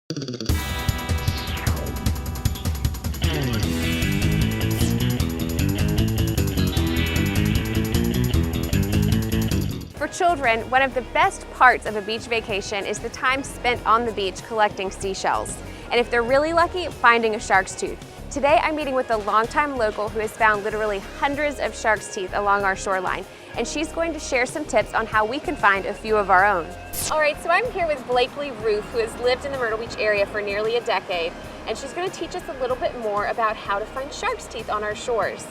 For children, one of the best parts of a beach vacation is the time spent on the beach collecting seashells. And if they're really lucky, finding a shark's tooth. Today I'm meeting with a longtime local who has found literally hundreds of shark's teeth along our shoreline. And she's going to share some tips on how we can find a few of our own. All right, so I'm here with Blakely Roof, who has lived in the Myrtle Beach area for nearly a decade. And she's going to teach us a little bit more about how to find shark's teeth on our shores.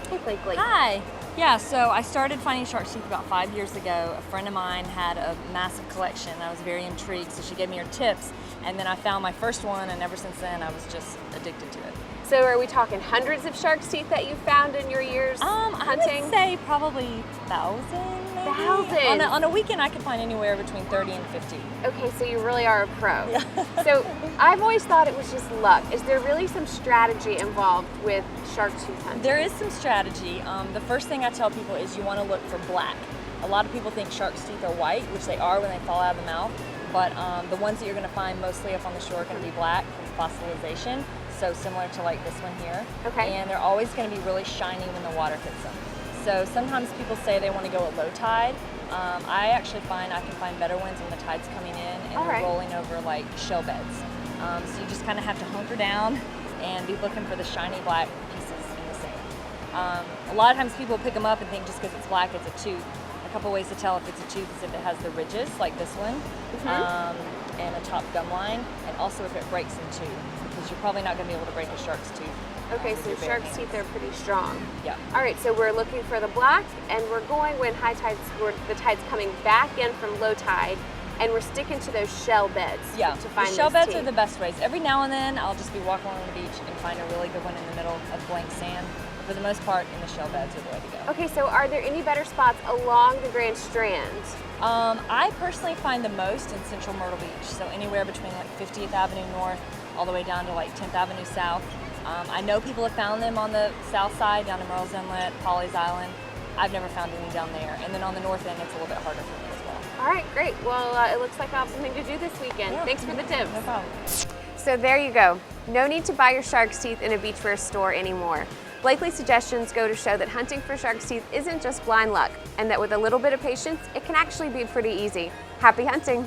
Hey, Blakely. Hi. Yeah, so I started finding shark's teeth about 5 years ago. A friend of mine had a massive collection. I was very intrigued, so she gave me her tips. And then I found my first one, and ever since then, I was just addicted to it. So are we talking hundreds of shark's teeth that you've found in your years hunting? I would say probably 1,000. Thousands? On a weekend, I could find anywhere between 30 and 50. Okay, so you really are a pro. Yeah. So I've always thought it was just luck. Is there really some strategy involved with shark's tooth hunting? There is some strategy. The first thing I tell people is you want to look for black. A lot of people think shark's teeth are white, which they are when they fall out of the mouth. But the ones that you're going to find mostly up on the shore are going to be black from fossilization. So similar to like this one here. Okay. And they're always going to be really shiny when the water hits them. So sometimes people say they want to go at low tide. I actually find I can find better ones when the tide's coming in and they're rolling over like shell beds. So you just kind of have to hunker down and be looking for the shiny black pieces in the sand. A lot of times people pick them up and think just because it's black it's a tooth. A couple ways to tell if it's a tooth is if it has the ridges like this one and a top gum line, and also if it breaks in two, because you're probably not going to be able to break a shark's tooth. Okay, so shark's teeth are pretty strong. Yeah. All right, so we're looking for the black, and we're going when high tides, where the tide's coming back in from low tide, and we're sticking to those shell beds to find the shell those beds teeth. are the best ways. Every now and then, I'll just be walking along the beach and find a really good one in the middle of blank sand. For the most part, in the shell beds are the way to go. Okay, so are there any better spots along the Grand Strand? I personally find the most in central Myrtle Beach, so anywhere between like 50th Avenue North all the way down to like 10th Avenue South. I know people have found them on the south side, down to Myrtle's Inlet, Polly's Island. I've never found any down there. And then on the north end, it's a little bit harder for me as well. All right, great. Well, it looks like I have something to do this weekend. Yeah. Thanks for the tips. No problem. So there you go. No need to buy your shark's teeth in a beachwear store anymore. Blakely's suggestions go to show that hunting for shark's teeth isn't just blind luck, and that with a little bit of patience, it can actually be pretty easy. Happy hunting!